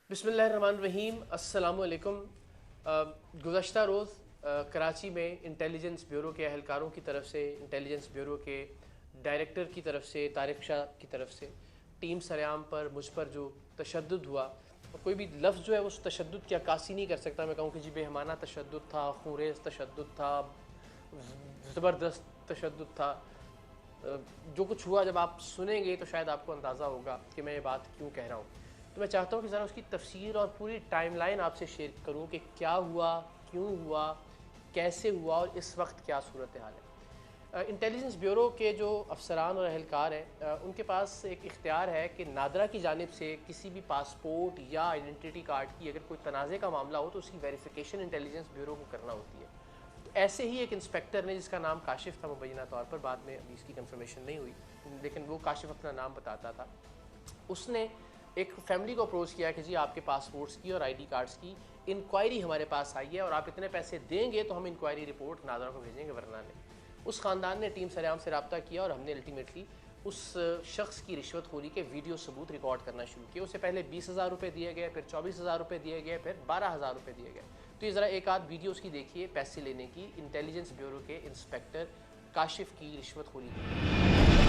बिस्मिल्लाहिर्रहमानिर्रहीम, अस्सलामु अलैकुम। गुज़श्ता रोज़ कराची में इंटेलिजेंस ब्यूरो के अहलकारों की तरफ से, इंटेलिजेंस ब्यूरो के डायरेक्टर की तरफ से, तारिक शाह की तरफ से टीम सरेआम पर मुझ पर जो तशद्दुद हुआ, और कोई भी लफ्ज़ जो है उस तशद्दुद की अक्कासी नहीं कर सकता। मैं कहूँ कि जी बेहमाना तशद्दुद था, खूरेज़ तशद्दुद था, ज़बरदस्त तशद्दुद था। जो कुछ हुआ जब आप सुनेंगे तो शायद आपको अंदाज़ा होगा कि मैं ये बात क्यों कह रहा हूँ। तो मैं चाहता हूँ कि ज़रा उसकी तफसीर और पूरी टाइमलाइन आपसे शेयर करूँ कि क्या हुआ, क्यों हुआ, कैसे हुआ और इस वक्त क्या सूरत हाल है। इंटेलिजेंस ब्यूरो के जो अफसरान और अहलकार हैं, उनके पास एक इख्तियार है कि नादरा की जानिब से किसी भी पासपोर्ट या आइडेंटिटी कार्ड की अगर कोई तनाज़े का मामला हो तो उसकी वेरिफिकेशन इंटेलिजेंस ब्यूरो को करना होती है। तो ऐसे ही एक इंस्पेक्टर ने, जिसका नाम काशिफ था मुबैना तौर पर, बाद में अभी इसकी कंफर्मेशन नहीं हुई, लेकिन वो काशिफ अपना नाम बताता था, उसने एक फैमिली को अप्रोच किया कि जी आपके पासपोर्ट्स की और आईडी कार्ड्स की इंक्वायरी हमारे पास आई है और आप इतने पैसे देंगे तो हम इंक्वायरी रिपोर्ट नादरा को भेजेंगे, वरना नहीं। उस ख़ानदान ने टीम सरेआम से रब्ता किया और हमने अल्टीमेटली उस शख्स की रिश्वतखोरी के वीडियो सबूत रिकॉर्ड करना शुरू किए। उससे पहले 20,000 रुपये दिए गए, फिर 24,000 रुपये दिए गए, फिर 12,000 रुपये दिए गए। तो ये ज़रा एक आध वीडियो उसकी देखिए, पैसे लेने की, इंटेलिजेंस ब्यूरो के इंस्पेक्टर काशिफ की रिश्वतखोरी की।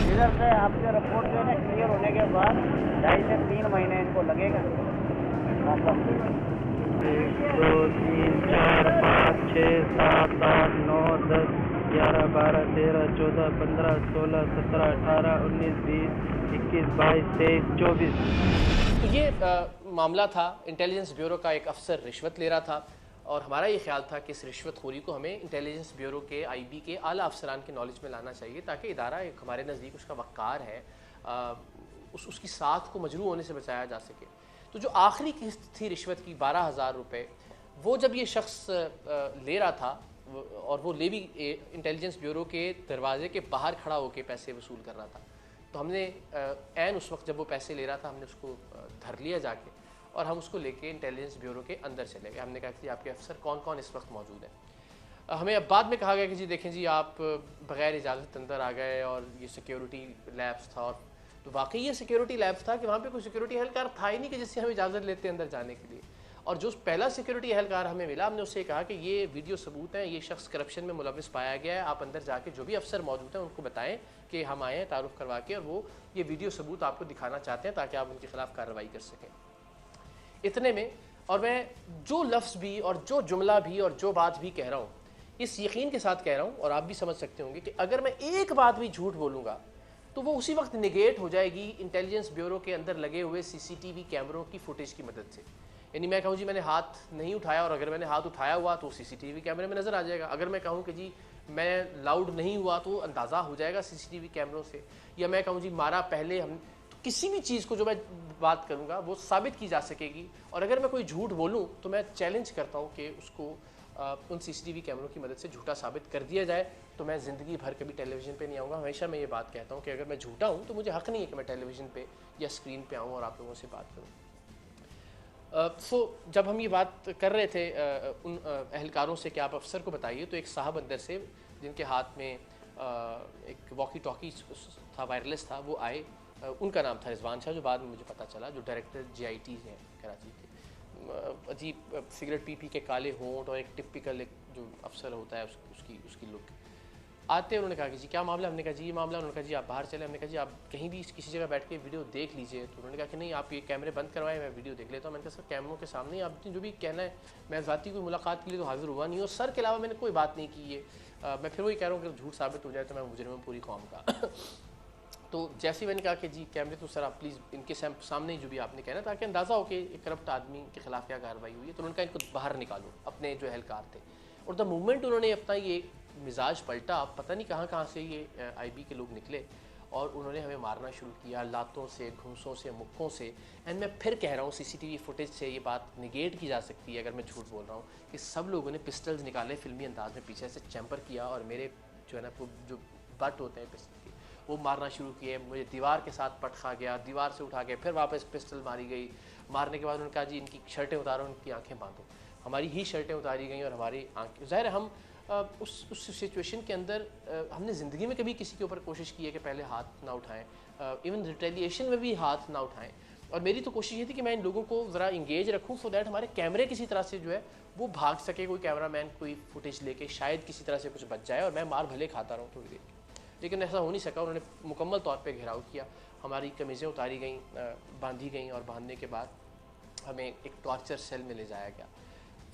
इधर से आपके रिपोर्ट जो है ना क्लियर होने के बाद 2.5 से 3 महीने इनको लगेगा। 1 2 3 4 5 6 7 8 9 10 11 12 13 14 15 16 17 18 19 20 21 22 23 24। तो ये मामला था, इंटेलिजेंस ब्यूरो का एक अफसर रिश्वत ले रहा था और हमारा ये ख्याल था कि इस रिश्वतखोरी को हमें इंटेलिजेंस ब्यूरो के आईबी के आला अफसरान के नॉलेज में लाना चाहिए, ताकि इदारा एक हमारे नज़दीक उसका वक़ार है, उसकी साख को मजरू होने से बचाया जा सके। तो जो आखिरी किस्त थी रिश्वत की 12,000 रुपये, वो जब ये शख्स ले रहा था और वो ले भी इंटेलिजेंस ब्यूरो के दरवाजे के बाहर खड़ा होकर पैसे वसूल कर रहा था, तो हमने ऐन उस वक्त जब वो पैसे ले रहा था हमने उसको धर लिया जाके और हम उसको लेके इंटेलिजेंस ब्यूरो के अंदर चले गए। हमने कहा कि आपके अफसर कौन कौन इस वक्त मौजूद हैं। हमें अब बाद में कहा गया कि जी देखें जी आप बग़ैर इजाज़त अंदर आ गए और ये सिक्योरिटी लैब्स था। और तो वाकई ये सिक्योरिटी लैब्स था कि वहाँ पे कोई सिक्योरिटी एहलकार था ही नहीं कि जिससे हम इजाज़त लेते अंदर जाने के लिए। और जो पहला सिक्योरिटी एहलकार हमें मिला, हमने उससे कहा कि ये वीडियो सबूत हैं, ये शख्स करप्शन में मुलविस पाया गया है, आप अंदर जाके जो भी अफसर मौजूद हैं उनको बताएं कि हम आए हैं तारुफ करवा के और वो ये वीडियो सबूत आपको दिखाना चाहते हैं ताकि आप उनके खिलाफ कार्रवाई कर सकें। इतने में, और मैं जो लफ्ज़ भी और जो जुमला भी और जो बात भी कह रहा हूँ इस यकीन के साथ कह रहा हूँ, और आप भी समझ सकते होंगे कि अगर मैं एक बात भी झूठ बोलूँगा तो वो उसी वक्त निगेट हो जाएगी इंटेलिजेंस ब्यूरो के अंदर लगे हुए सीसीटीवी कैमरों की फुटेज की मदद से। यानी मैं कहूँ जी मैंने हाथ नहीं उठाया और अगर मैंने हाथ उठाया हुआ तो सीसीटीवी कैमरे में नज़र आ जाएगा। अगर मैं कहूँ कि जी मैं लाउड नहीं हुआ तो अंदाज़ा हो जाएगा सीसीटीवी कैमरों से। या मैं कहूँ जी मारा पहले हम, तो किसी भी चीज़ को जो मैं बात करूँगा वो साबित की जा सकेगी। और अगर मैं कोई झूठ बोलूँ तो मैं चैलेंज करता हूँ कि उसको उन सीसीटीवी कैमरों की मदद से झूठा साबित कर दिया जाए, तो मैं ज़िंदगी भर कभी टेलीविज़न पे नहीं आऊँगा। हमेशा मैं ये बात कहता हूँ कि अगर मैं झूठा हूँ तो मुझे हक़ नहीं है कि मैं टेलीविज़न पे या स्क्रीन पे आऊँ और आप लोगों से बात करूँ। जब हम ये बात कर रहे थे उन अहलकारों से कि आप अफसर को बताइए, तो एक साहब अंदर से जिनके हाथ में एक वॉकी टॉकी था, वायरलेस था, वो आए। उनका नाम था रिजवान शाह, जो बाद में मुझे पता चला जो डायरेक्टर GIT हैं कराची के। अजीब सिगरेट पी के काले होंठ और एक टिपिकल एक जो अफसर होता है उसकी लुक। आते उन्होंने कहा कि जी क्या मामला। हमने कहा जी ये मामला। उन्होंने कहा जी आप बाहर चले। हमने कहा जी आप कहीं भी किसी जगह बैठ के वीडियो देख लीजिए। तो उन्होंने कहा कि नहीं आप ये कैमरे बंद करवाएं, मैं वीडियो देख लेता हूँ। मैंने कहा सर कैमरों के सामने ही आपने जो भी कहना है, मैं ज़ाती कोई मुलाकात के लिए तो हाजिर हुआ नहीं हूँ, सर के अलावा मैंने कोई बात नहीं की है। मैं फिर वही कह रहा हूँ कि झूठ साबित हो जाए तो मैं मुजरिम हूँ पूरी कौम का। तो जैसे मैंने कहा कि जी कैमरे तो सर आप प्लीज़ इनके सामने ही जो भी आपने कहना, ताकि अंदाज़ा हो कि एक करप्ट आदमी के खिलाफ क्या कार्रवाई हुई है। तो उन्होंने कहा इनको बाहर निकालो, अपने जो एहलकार थे। और द मूवमेंट उन्होंने अपना ये मिजाज पलटा, पता नहीं कहाँ से ये IB के लोग निकले और उन्होंने हमें मारना शुरू किया लातों से, घूंसों से, मुक्कों से। एंड मैं फिर कह रहा हूँ CCTV फुटेज से ये बात निगेट की जा सकती है अगर मैं झूठ बोल रहा हूँ कि सब लोगों ने पिस्टल्स निकाले फिल्मी अंदाज में, पीछे से चैम्पर किया और मेरे जो है ना जो बट होते हैं पिस्टल के, वो मारना शुरू किए। मुझे दीवार के साथ पट खा गया, दीवार से उठा के फिर वापस पिस्टल मारी गई। मारने के बाद उन्होंने कहा जी इनकी शर्टें उतारो, उनकी आंखें बांधो। हमारी ही शर्टें उतारी गई और हमारी आंखें, ज़ाहिर है हम उस सिचुएशन के अंदर हमने ज़िंदगी में कभी किसी के ऊपर कोशिश की है कि पहले हाथ ना उठाएं, इवन रिटेलिएशन में भी हाथ ना उठाएं। और मेरी तो कोशिश ये थी कि मैं इन लोगों को ज़रा इंगेज रखूँ सो दैट हमारे कैमरे किसी तरह से जो है वो भाग सके, कोई कैमरामैन कोई फुटेज लेके शायद किसी तरह से कुछ बच जाए और मैं मार भले खाता रहूँ थोड़ी देर। लेकिन ऐसा हो नहीं सका। उन्होंने मुकम्मल तौर पे घेराव किया, हमारी कमीज़ें उतारी गईं, बांधी गईं और बांधने के बाद हमें एक टॉर्चर सेल में ले जाया गया।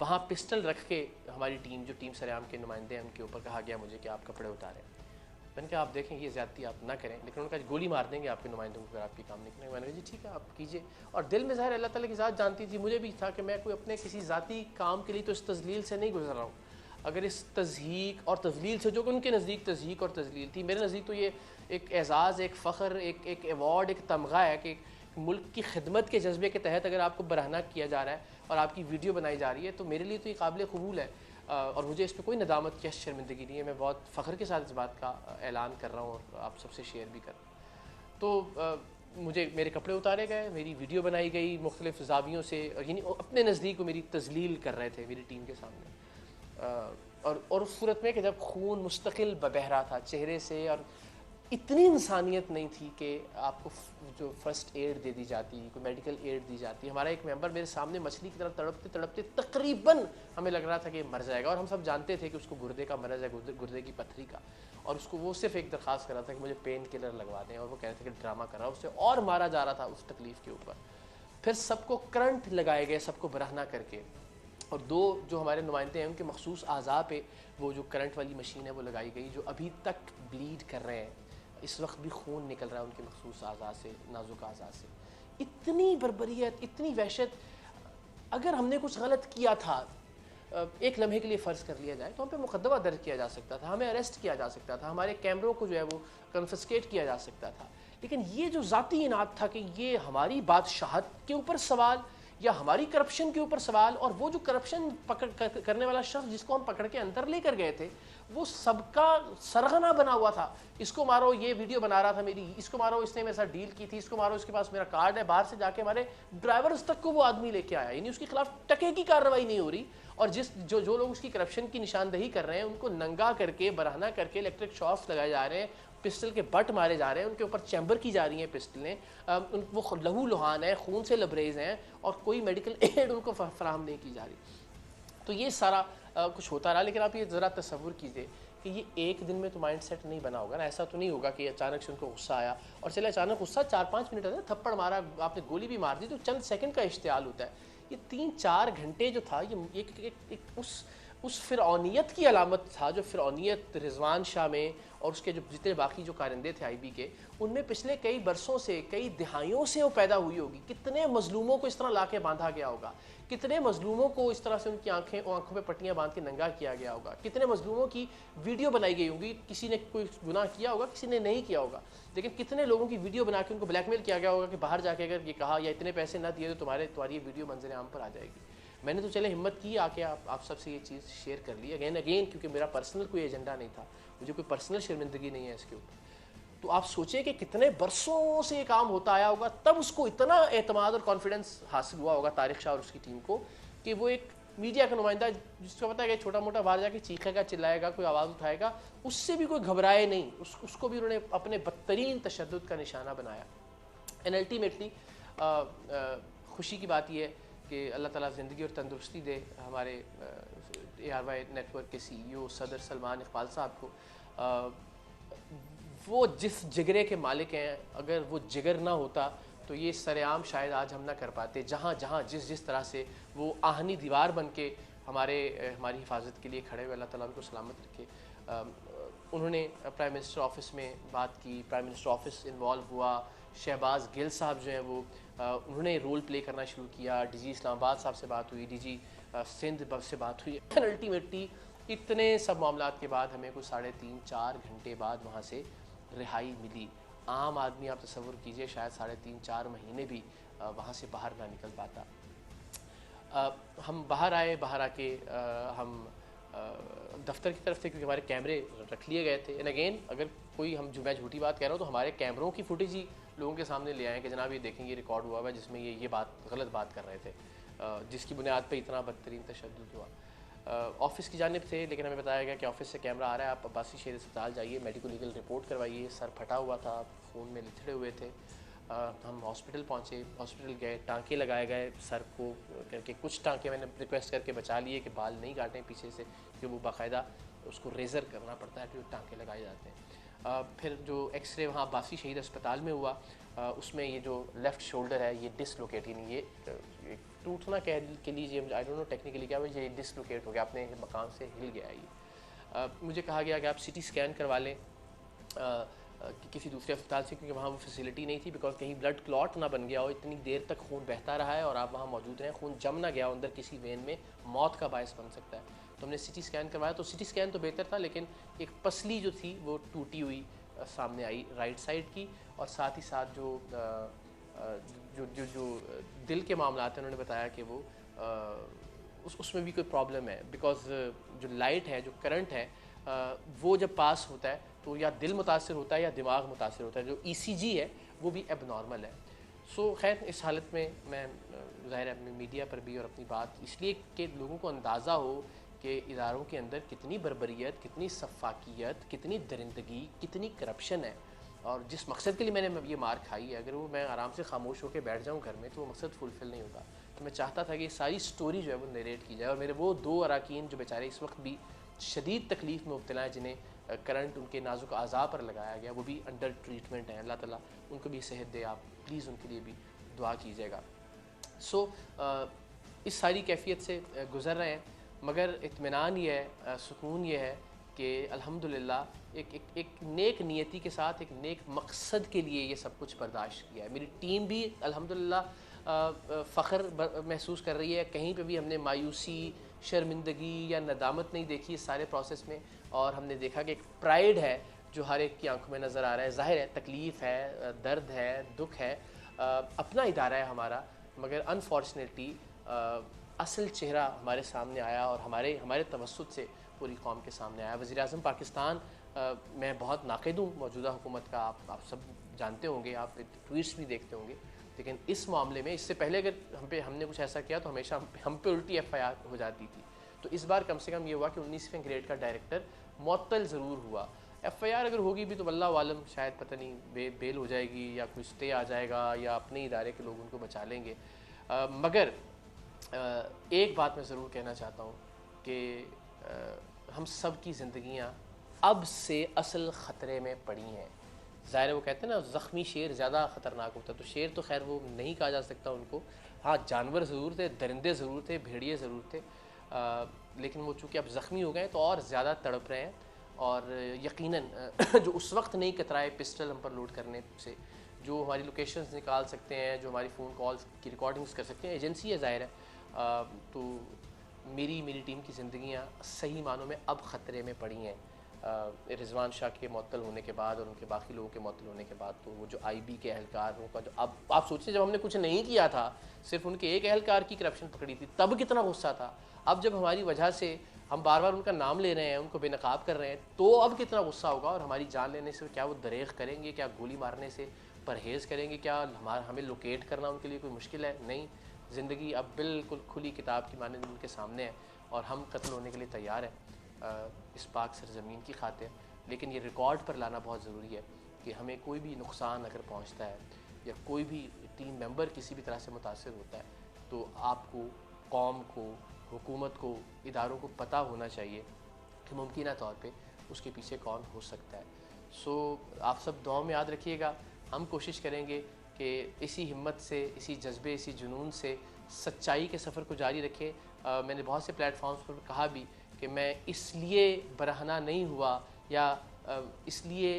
वहाँ पिस्टल रख के हमारी टीम, जो टीम सरेआम के नुमाइंदे हैं, उनके ऊपर कहा गया मुझे कि आप कपड़े उतारें। मैंने कहा आप देखें ये ज़्यादती आप ना करें, लेकिन उन्होंने कहा गोली मार देंगे आपके नुमाइंदों को अगर आपकी काम नहीं करेंगे। मैंने कहा जी ठीक है आप कीजिए। और दिल में ज़ाहिर अल्लाह ताला की ज़ात जानती थी, मुझे भी था कि मैं कोई अपने किसी ज़ाती काम के लिए तो इस तज़लील से नहीं गुजर रहा हूँ। अगर इस तज़हीक और तज़लील से, जो कि उनके नज़दीक तज़हीक और तज़लील थी, मेरे नज़दीक तो ये एक एज़ाज़, एक फ़ख्र, एक एवॉर्ड, एक तमगा है कि मुल्क की खिदमत के जज्बे के तहत अगर आपको बरहना किया जा रहा है और आपकी वीडियो बनाई जा रही है तो मेरे लिए तो ये काबिल कबूल है। और मुझे इस पर कोई नदामत या शर्मिंदगी नहीं है। मैं बहुत फ़ख्र के साथ इस बात का ऐलान कर रहा हूँ और आप सबसे शेयर भी कर रहा हूँ। तो मुझे मेरे कपड़े उतारे गए, मेरी वीडियो बनाई गई मुख्तलिफ़ ज़ावियों से, यानी अपने नज़दीक वो मेरी तज़लील कर रहे थे मेरी टीम के सामने। और उस सूरत में कि जब खून मुस्तकिल बह रहा था चेहरे से और इतनी इंसानियत नहीं थी कि आपको जो फर्स्ट एड दे दी जाती, कोई मेडिकल एड दी जाती। हमारा एक मेंबर मेरे सामने मछली की तरह तड़पते तड़पते तकरीबन हमें लग रहा था कि मर जाएगा, और हम सब जानते थे कि उसको गुर्दे का मरज़ है, गुर्दे की पथरी का। और उसको वो सिर्फ एक दरख्वास्त कर रहा था कि मुझे पेन किलर लगवा दें, और वो कह रहे थे कि ड्रामा कर रहा है, उससे और मारा जा रहा था उस तकलीफ़ के ऊपर। फिर सबको करंट लगाए गए, सबको बरहना करके, और दो जो हमारे नुमाइंदे हैं उनके मखसूस आज़ा पे वो जो करंट वाली मशीन है वो लगाई गई, जो अभी तक ब्लीड कर रहे हैं। इस वक्त भी खून निकल रहा है उनके मखसूस आज़ा से, नाजुक आज़ा से। इतनी बर्बरियत, इतनी वहशत। अगर हमने कुछ गलत किया था, एक लम्हे के लिए फ़र्ज़ कर लिया जाए, तो हम पे मुकदमा दर्ज किया जा सकता था, हमें अरेस्ट किया जा सकता था, हमारे कैमरों को जो है वो कन्फिस्केट किया जा सकता था। लेकिन ये जो ज़ाती इनाद था कि ये हमारी बादशाहत के ऊपर सवाल या हमारी करप्शन के ऊपर सवाल, और वो जो करप्शन करने वाला शख्स जिसको हम पकड़ के अंदर लेकर गए थे वो सबका सरगना बना हुआ था। इसको मारो, ये वीडियो बना रहा था मेरी, इसको मारो, इसने मेरे साथ डील की थी, इसको मारो, इसके पास मेरा कार्ड है। बाहर से जाके हमारे ड्राइवर्स तक को वो आदमी लेके आया, यानी उसके खिलाफ टके की कार्रवाई नहीं हो रही। और जो लोग उसकी करप्शन की निशानदही कर रहे हैं उनको नंगा करके, बरहना करके, इलेक्ट्रिक शॉक्स लगाए जा रहे हैं, पिस्टल के बट मारे जा रहे हैं, उनके ऊपर चैम्बर की जा रही हैं पिस्टलें, वो लहू लुहान है, खून से लबरेज हैं, और कोई मेडिकल एड उनको फराहम नहीं की जा रही। तो ये सारा कुछ होता रहा। लेकिन आप ये ज़रा तसव्वुर कीजिए कि ये एक दिन में तो माइंड सेट नहीं बना होगा ना। ऐसा तो नहीं होगा कि अचानक से उनको गुस्सा आया और चले अचानक गुस्सा 4-5 मिनट है, थप्पड़ मारा, आपने गोली भी मार दी, तो चंद सेकंड का इश्तियाल होता है। ये 3-4 घंटे जो था, ये एक उस फ़िरौनियत की अलामत था, जो फ़िरौनियत रिजवान शाह में और उसके जो जितने बाकी जो कारिंदे थे आईबी के, उनमें पिछले कई बरसों से, कई दिहाइयों से वो पैदा हुई होगी। कितने मजलूमों को इस तरह ला के बांधा गया होगा, कितने मजलूमों को इस तरह से उनकी आंखों पे पट्टियां बांध के नंगा किया गया होगा, कितने मजलूमों की वीडियो बनाई गई होगी। किसी ने कोई गुनाह किया होगा, किसी ने नहीं किया होगा, लेकिन कितने लोगों की वीडियो बना के उनको ब्लैकमेल किया गया होगा कि बाहर जाके अगर ये कहा या इतने पैसे ना दिए तो तुम्हारी वीडियो मंजर आम पर आ जाएगी। मैंने तो चले हिम्मत की आके आप सबसे ये चीज़ शेयर कर ली अगेन, क्योंकि मेरा पर्सनल कोई एजेंडा नहीं था, मुझे कोई पर्सनल शर्मिंदगी नहीं है इसके ऊपर। तो आप सोचें कि कितने बरसों से ये काम होता आया होगा, तब उसको इतना एतमाद और कॉन्फिडेंस हासिल हुआ होगा तारिक शाह और उसकी टीम को कि वो एक मीडिया का नुमाइंदा जिसको पता है कि छोटा मोटा बाहर जाके चीखेगा, चिल्लाएगा, कोई आवाज़ उठाएगा, उससे भी कोई घबराए नहीं, उसको भी उन्होंने अपने बदतरीन तशद्दुद का निशाना बनाया। एंड अल्टीमेटली खुशी की बात यह है कि अल्लाह ताला ज़िंदगी और तंदुरुस्ती दे हमारे ARY नेटवर्क के CEO सदर सलमान इकबाल साहब को। वो जिस जिगरे के मालिक हैं, अगर वो जिगर ना होता तो ये सरेआम शायद आज हम ना कर पाते। जहाँ जहाँ जिस तरह से वो आहनी दीवार बन के हमारी हिफाजत के लिए खड़े हुए, अल्लाह ताला उनको सलामत रखे। उन्होंने प्राइम मिनिस्टर ऑफिस में बात की, प्राइम मिनिस्टर ऑफिस इन्वॉल्व हुआ, शहबाज गिल साहब जो हैं वो उन्होंने रोल प्ले करना शुरू किया, DG इस्लामाबाद साहब से बात हुई, DG सिंध से बात हुई। अल्टीमेटली इतने सब मामलात के बाद हमें कुछ 3.5-4 घंटे बाद वहाँ से रिहाई मिली। आम आदमी आप तसव्वुर कीजिए शायद 3.5-4 महीने भी वहाँ से बाहर ना निकल पाता। हम बाहर आए, बाहर आके हम दफ्तर की तरफ थे क्योंकि हमारे कैमरे रख लिए गए थे। एंड अगेन अगर कोई मैं झूठी बात कह रहा हूँ तो हमारे कैमरों की फुटेज ही लोगों के सामने ले आए कि जनाब ये देखें, ये रिकॉर्ड हुआ हुआ है जिसमें ये गलत बात कर रहे थे, जिसकी बुनियाद पे इतना बदतरीन तशद्दुद हुआ। ऑफिस की जानिब से लेकिन हमें बताया गया कि ऑफिस से कैमरा आ रहा है, आप अब्बासी शेर अस्पताल जाइए, मेडिको लीगल रिपोर्ट करवाइए। सर फटा हुआ था, खून में लिथड़े हुए थे। हम हॉस्पिटल पहुँचे, हॉस्पिटल गए, टाँके लगाए गए सर को करके, कुछ टाँके मैंने रिक्वेस्ट करके बचा लिए कि बाल नहीं काटें पीछे से, कि वो बाकायदा उसको रेज़र करना पड़ता है, तो टाँके लगाए जाते हैं। फिर जो एक्सरे वहाँ बासी शहीद अस्पताल में हुआ, उसमें ये जो लेफ़्ट शोल्डर है ये डिसलोकेट, यानी ये टूटना कह के लीजिए, आई डोंट नो टेक्निकली क्या, ये डिसलोकेट हो गया, अपने मकाम से हिल गया ये। मुझे कहा गया कि आप CT स्कैन करवा लें किसी दूसरे अस्पताल से, क्योंकि वहाँ वो फैसिलिटी नहीं थी, बिकॉज कहीं ब्लड क्लॉट ना बन गया हो, इतनी देर तक खून बहता रहा है और आप वहाँ मौजूद रहें, खून जम ना गया हो अंदर किसी वेन में, मौत का बायस बन सकता है। तो हमने CT स्कैन करवाया, तो CT स्कैन तो बेहतर था, लेकिन एक पसली जो थी वो टूटी हुई सामने आई राइट साइड की, और साथ ही साथ जो जो जो जो दिल के मामला हैं, उन्होंने बताया कि वो उसमें भी कोई प्रॉब्लम है, बिकॉज जो लाइट है, जो करंट है, वो जब पास होता है तो या दिल मुतासर होता है या दिमाग मुतासर होता है, जो ECG है वो भी एबनॉर्मल है। सो खैर इस हालत में मैं ज़ाहिर है मीडिया पर भी और अपनी बात इसलिए कि लोगों को अंदाज़ा हो कि इदारों के अंदर कितनी बर्बरियत, कितनी सफाकियत, कितनी दरिंदगी, कितनी करप्शन है, और जिस मकसद के लिए मैंने ये मार खाई है, अगर वो मैं आराम से खामोश होकर बैठ जाऊँ घर में तो वो मकसद फुलफ़िल नहीं होगा। तो मैं चाहता था कि सारी स्टोरी जो है वो नरेट की जाए, और मेरे वो 2 अरकान जो बेचारे इस वक्त भी शदीद तकलीफ़ में मुब्तला हैं, जिन्हें करंट उनके नाजुक अज़ा पर लगाया गया, वो भी अंडर ट्रीटमेंट है, अल्लाह ताला उनको भी सेहत दे, आप प्लीज़ उनके लिए भी दुआ कीजिएगा। सो इस सारी कैफियत से गुज़र रहे हैं, मगर इत्मीनान ये है, सुकून ये है कि अल्हम्दुलिल्लाह एक नेक नियति के साथ, एक नेक मकसद के लिए ये सब कुछ बर्दाश्त किया है। मेरी टीम भी अल्हम्दुलिल्लाह फ़ख्र महसूस कर रही है, कहीं पे भी हमने मायूसी, शर्मिंदगी या नदामत नहीं देखी इस सारे प्रोसेस में, और हमने देखा कि एक प्राइड है जो हर एक की आंखों में नज़र आ रहा है। ज़ाहिर है तकलीफ़ है, दर्द है, दुख है, अपना इदारा है हमारा, मगर अनफॉर्चुनेटली असल चेहरा हमारे सामने आया, और हमारे तवस्सुत से पूरी कौम के सामने आया। वज़ीर-ए-आज़म पाकिस्तान मैं बहुत नाक़िद हूँ मौजूदा हुकूमत का, आप सब जानते होंगे, आप ट्वीट्स भी देखते होंगे, लेकिन इस मामले में इससे पहले अगर हमने कुछ ऐसा किया तो हमेशा हम पे उल्टी FIR हो जाती थी। तो इस बार कम से कम ये हुआ कि 19वें ग्रेड का डायरेक्टर मुअत्तल ज़रूर हुआ। FIR अगर होगी भी तो वल्लाह आलम, शायद पता नहीं बेल हो जाएगी या कोई स्टे आ जाएगा या अपने इदारे के लोग उनको बचा लेंगे। मगर एक बात मैं ज़रूर कहना चाहता हूँ कि हम सब की ज़िंदगियाँ अब से असल ख़तरे में पड़ी हैं। ज़ाहिर है वो कहते हैं ना, ज़ख्मी शेर ज़्यादा ख़तरनाक होता है, तो शेर तो खैर वो नहीं कहा जा सकता उनको, हाँ जानवर ज़रूर थे, दरिंदे ज़रूर थे, भेड़िए ज़रूर थे, लेकिन वो चूँकि अब ज़ख्मी हो गए तो और ज़्यादा तड़प रहे हैं। और यकीनन जो उस वक्त नहीं कतराए पिस्टल हम पर लोड करने से, जो हमारी लोकेशंस निकाल सकते हैं, जो हमारी फ़ोन कॉल्स की रिकॉर्डिंग्स कर सकते हैं, एजेंसी है ज़ाहिर है, तो मेरी टीम की ज़िंदगियाँ सही मानों में अब ख़तरे में पड़ी हैं रिजवान शाह के मुअत्तल होने के बाद और उनके बाकी लोगों के मुअत्तल होने के बाद। तो वो जो IB के एहलकारों का जो, अब आप सोचिए जब हमने कुछ नहीं किया था, सिर्फ उनके एक एहलकार की करप्शन पकड़ी थी, तब कितना गुस्सा था। अब जब हमारी वजह से हम बार बार उनका नाम ले रहे हैं, उनको बेनकाब कर रहे हैं, तो अब कितना गुस्सा होगा। और हमारी जान लेने से क्या वो दरेग करेंगे? क्या गोली मारने से परहेज़ करेंगे? क्या हमें लोकेट करना उनके लिए कोई मुश्किल है? नहीं, ज़िंदगी अब बिल्कुल खुली किताब की माने उनके सामने है, और हम कत्ल होने के लिए तैयार हैं इस पाक सरज़मीन की खातिर। लेकिन ये रिकॉर्ड पर लाना बहुत ज़रूरी है कि हमें कोई भी नुकसान अगर पहुंचता है या कोई भी टीम मेंबर किसी भी तरह से मुतासर होता है, तो आपको, कौम को, हुकूमत को, इदारों को पता होना चाहिए कि मुमकिन तौर पे उसके पीछे कौन हो सकता है। सो आप सब दुआ में याद रखिएगा। हम कोशिश करेंगे कि इसी हिम्मत से, इसी जज्बे, इसी जुनून से सच्चाई के सफ़र को जारी रखें। मैंने बहुत से प्लेटफॉर्म्स पर कहा भी कि मैं इसलिए बरहना नहीं हुआ या इसलिए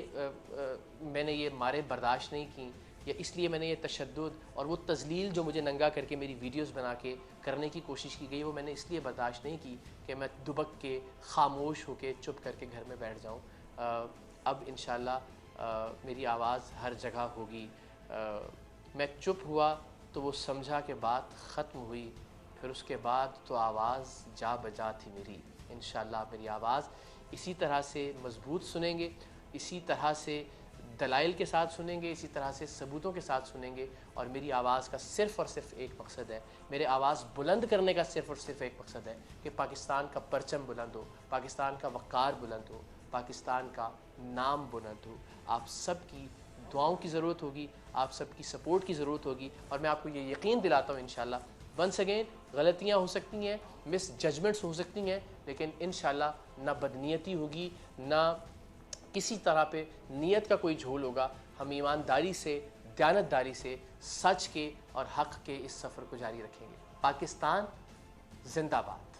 मैंने ये मारे बर्दाश्त नहीं की, या इसलिए मैंने ये तशद्दुद और वो तज़लील जो मुझे नंगा करके मेरी वीडियोस बना के करने की कोशिश की गई, वो मैंने इसलिए बर्दाश्त नहीं की कि मैं दुबक के, खामोश होके, चुप करके घर में बैठ जाऊँ। अब इंशाअल्लाह मेरी आवाज़ हर जगह होगी। मैं चुप हुआ तो वो समझा कि बात ख़त्म हुई, फिर उसके बाद तो आवाज़ जा बजा थी मेरी। इंशाअल्लाह मेरी आवाज़ इसी तरह से मज़बूत सुनेंगे, इसी तरह से दलाइल के साथ सुनेंगे, इसी तरह से सबूतों के साथ सुनेंगे। और मेरी आवाज़ का सिर्फ़ और सिर्फ एक मकसद है, मेरे आवाज़ बुलंद करने का सिर्फ़ और सिर्फ एक मकसद है कि पाकिस्तान का परचम बुलंद हो, पाकिस्तान का वक़ार बुलंद हो, पाकिस्तान का नाम बुलंद हो। आप सब की दुआओं की ज़रूरत होगी, आप सबकी सपोर्ट की ज़रूरत होगी। और मैं आपको ये यकीन दिलाता हूँ इंशाल्लाह, वंस अगेन गलतियाँ हो सकती हैं, मिस जजमेंट्स हो सकती हैं, लेकिन इंशाल्लाह ना बदनीयती होगी, ना किसी तरह पे नीयत का कोई झोल होगा। हम ईमानदारी से, दयानतदारी से, सच के और हक़ के इस सफ़र को जारी रखेंगे। पाकिस्तान जिंदाबाद।